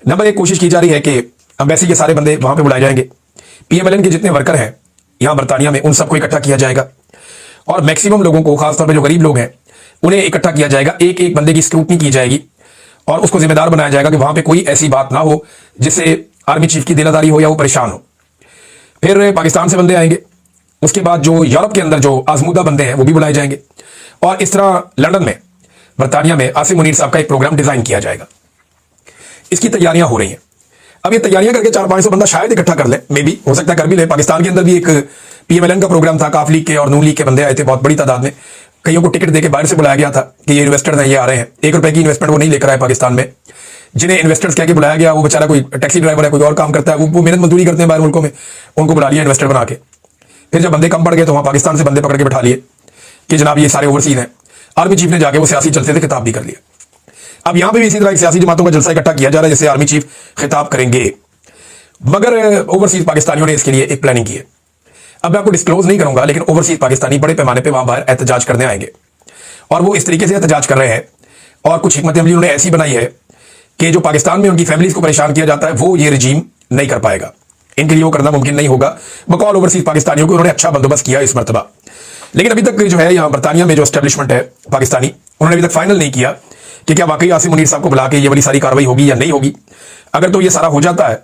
Number एक, कोशिश की जा रही है कि एम्बेसी के सारे बंदे वहां पे बुलाए जाएंगे। पीएमएलएन के जितने वर्कर हैं यहां बरतानिया में, उन सबको इकट्ठा किया जाएगा और मैक्सिमम लोगों को, खासतौर पर जो गरीब लोग हैं, उन्हें इकट्ठा किया जाएगा। एक एक बंदे की स्क्रूटनी की जाएगी और उसको जिम्मेदार बनाया जाएगा कि वहां पे कोई ऐसी बात ना हो जिससे आर्मी चीफ की दिलादारी हो या वो परेशान हो। फिर पाकिस्तान से बंदे आएंगे, उसके बाद जो यूरोप के अंदर जो आजमूदा बंदे हैं वो भी बुलाए जाएंगे और इस तरह लंदन में, बरतानिया में आसिम मुनीर साहब का एक प्रोग्राम डिजाइन किया जाएगा। इसकी तैयारियां हो रही हैं। अब ये तैयारियां करके 400-500 बंदा शायद इकट्ठा कर ले, मे बी, हो सकता है कर भी ले। पाकिस्तान के अंदर भी एक पीएमएलएन का प्रोग्राम था, काफ लीग के और नून लीग के बंदे आए थे बहुत बड़ी तादाद में। कईयों को टिकट देके बाहर से बुलाया गया था कि ये इन्वेस्टर्स हैं, ये आ रहे हैं। 1 रुपए की इन्वेस्टमेंट वो नहीं लेकर आए पाकिस्तान में। जिन्हें इन्वेस्टर्स कह के बुलाया गया, वो बेचारा कोई टैक्सी ड्राइवर है, कोई और काम करता है, वो मेहनत मजदूरी करते हैं बाहर मुल्कों में, उनको बुला लिया इन्वेस्टर बना के। फिर जब बंदे कम पड़ गए तो वहां पाकिस्तान से बंदे पकड़ के बैठा लिए कि जनाब ये सारे ओवरसीज हैं। आर्मी चीफ ने जाके वो सियासी जलसे से खिताब भी कर लिया। अब यहां पे भी इसी तरह सियासी जमातों का जलसा इकट्ठा किया जा रहा है जिससे आर्मी चीफ खिताब करेंगे, मगर ओवरसीज पाकिस्तानियों ने इसके लिए एक प्लानिंग की है। अब मैं आपको डिस्क्लोज नहीं करूंगा, लेकिन ओवरसीज पाकिस्तानी बड़े पैमाने पे वहां बाहर एहतजाज करने आएंगे और वो इस तरीके से एहतजाज कर रहे हैं और कुछ हिकमत अमली उन्होंने ऐसी बनाई है कि जो पाकिस्तान में उनकी फैमिलीज को परेशान किया जाता है वो ये रजीम नहीं कर पाएगा। इनके लिए वो करना मुमकिन नहीं होगा। बकौल ओवरसीज पाकिस्तानियों को उन्होंने अच्छा बंदोबस्त किया इस मरतबा, लेकिन अभी तक जो है यहाँ बरतानिया में जो एस्टेब्लिशमेंट है पाकिस्तानी, उन्होंने अभी तक फाइनल नहीं किया कि क्या वाकई आसिम मुनीर साहब को बुला के ये वाली सारी कार्रवाई होगी या नहीं होगी। अगर तो ये सारा हो जाता है,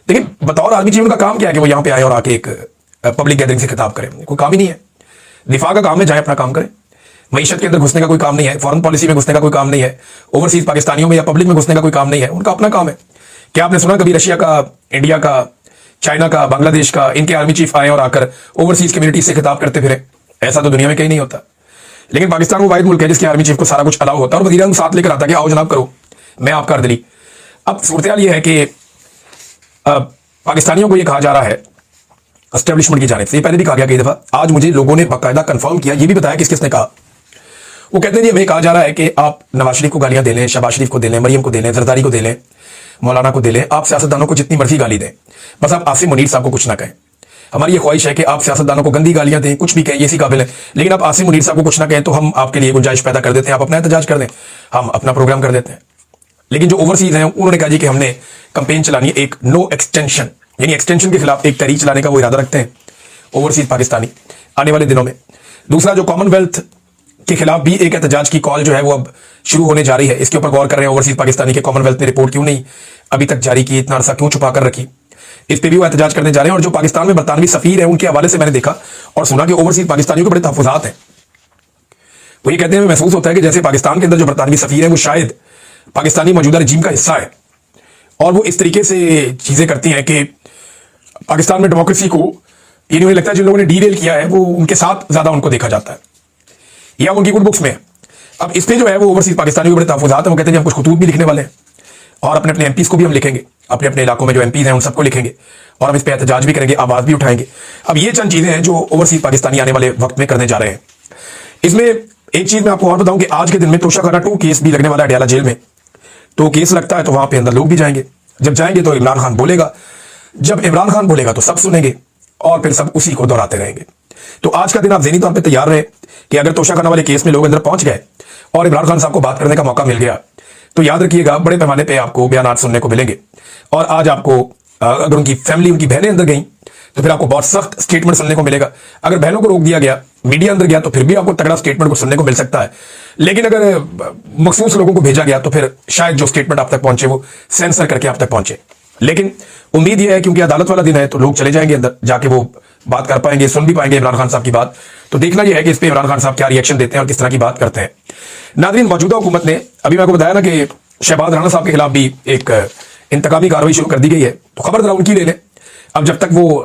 लेकिन बतौर आर्मी चीफ उनका काम क्या है कि वो यहाँ पे आए और आके एक पब्लिक गैदरिंग से खिताब करें? कोई काम ही नहीं है। दिफा का काम है, जाए अपना काम करें। मईशत के अंदर घुसने का कोई काम नहीं है, फॉरेन पॉलिसी में घुसने का कोई काम नहीं है, ओवरसीज पाकिस्तानियों में या पब्लिक में घुसने का कोई काम नहीं है। उनका अपना काम है। क्या आपने सुना कभी रशिया का, इंडिया का, चाइना का, बांग्लादेश का, इनके आर्मी चीफ आए और आकर ओवरसीज कम्युनिटी से खिताब करते फिरे? ऐसा तो दुनिया में कहीं नहीं होता। लेकिन पाकिस्तान वो वाहिद मुल्क है जिसके आर्मी चीफ को सारा कुछ अलाउ होता है और वजीर साथ लेकर आता है कि आओ जनाब करो, मैं आपका अर्दली। अब सूरत यह है कि पाकिस्तानियों को यह कहा जा रहा है एस्टेब्लिशमेंट की जानिब से, पहले भी कहा गया कई दफा, आज मुझे लोगों ने बाकायदा कंफर्म किया, ये भी बताया किस किसने कहा। वो कहते हैं जी हमें कहा जा रहा है कि आप नवाज शरीफ को गालियां दे लें, शहबाज शरीफ को दे लें, मरियम को दे लें, जरदारी को दे लें, मौलाना को दे लें, आप सियासतदानों को जितनी मर्जी गाली दें, बस आप आसिम मुनीर साहब को कुछ ना कहें। हमारी ये ख्वाहिश है कि आप सियासतदानों को गंदी गालियां दें, कुछ भी कहें, ये इसी काबिल है, लेकिन आप आसिम मुनीर साहब को कुछ ना कहें तो हम आपके लिए गुंजाइश पैदा कर देते हैं, आप अपना एहतजाज कर दें, हम अपना प्रोग्राम कर देते हैं। लेकिन जो ओवरसीज हैं उन्होंने कहा जी कि हमने कंपेन चलानी है, एक नो एक्सटेंशन, यानी एक्सटेंशन के खिलाफ एक तहरीक चलाने का वो इरादा रखते हैं ओवरसीज पाकिस्तानी आने वाले दिनों में। दूसरा, जो कॉमनवेल्थ के खिलाफ भी एक एहतजाज की कॉल जो है वो अब शुरू होने जा रही है, इसके ऊपर गौर कर रहे हैं ओवरसीज पाकिस्तानी के कॉमनवेल्थ ने रिपोर्ट क्यों नहीं अभी तक जारी की, इतना अरसा क्यों छुपा कर रखी, इस पे भी वो एहतजाज करने जा रहे हैं। और जो पाकिस्तान में बरतानवी सफीर है उनके हवाले से मैंने देखा और सुना कि ओवरसीज पाकिस्तानियों के बड़े तहफुजात हैं। वो ये कहते हैं, महसूस होता है कि जैसे पाकिस्तान के अंदर जो बरतानवी सफीर है वो शायद पाकिस्तानी मौजूदा रजीम का हिस्सा है और वो इस तरीके से चीजें करती हैं कि पाकिस्तान में डेमोक्रेसी को, ये नहीं लगता जिन लोगों ने डीरेल किया है वो उनके साथ ज्यादा उनको देखा जाता है या उनकी गुड बुक्स में। अब इस पे जो है वो ओवरसीज पाकिस्तानी के बड़े तहफुजात हैं। वो कहते हैं हम कुछ खतूत भी लिखने वाले हैं और अपने अपने एमपीज को भी हम लिखेंगे, अपने अपने इलाकों में जो एमपीज हैं उन सबको लिखेंगे और हम इस पे एहतजाज भी करेंगे, आवाज भी उठाएंगे। अब ये चंद चीजें हैं जो ओवरसीज पाकिस्तानी आने वाले वक्त में करने जा रहे हैं। इसमें एक चीज मैं आपको और बताऊं कि आज के दिन में तोशाखाना 2 केस भी लगने वाला है अडयाला जेल में। तो केस लगता है तो वहां पे अंदर लोग भी जाएंगे, जब जाएंगे तो इमरान खान बोलेगा, जब इमरान खान बोलेगा तो सब सुनेंगे और फिर सब उसी को दोहराते रहेंगे। तो आज का दिन आप ज़हनी तौर पे तैयार रहे कि अगर तोशाखाना वाले केस में लोग अंदर पहुंच गए और इमरान खान साहब को बात करने का मौका मिल गया तो याद रखिएगा बड़े पैमाने पे आपको बयानात सुनने को मिलेंगे। और आज आपको अगर उनकी फैमिली, उनकी बहनें अंदर गई तो फिर आपको बहुत सख्त स्टेटमेंट सुनने को मिलेगा। अगर बहनों को रोक दिया गया, मीडिया अंदर गया तो फिर भी आपको तगड़ा स्टेटमेंट को सुनने को मिल सकता है। लेकिन अगर मखसूस लोगों को भेजा गया तो फिर शायद जो स्टेटमेंट आप तक पहुंचे वो सेंसर करके आप तक पहुंचे। लेकिन उम्मीद यह है क्योंकि अदालत वाला दिन है तो लोग चले जाएंगे अंदर, जाके वो बात कर पाएंगे, सुन भी पाएंगे इमरान खान साहब की बात। तो देखना यह है कि इस पे इमरान खान साहब क्या रिएक्शन देते हैं और किस तरह की बात करते हैं। नाज़रीन, मौजूदा हुकूमत ने, अभी मैं आपको बताया ना कि शहबाज राणा साहब के खिलाफ भी एक इंतकामी कार्रवाई शुरू कर दी गई है, तो खबर जरा उनकी ले लें। अब जब तक वो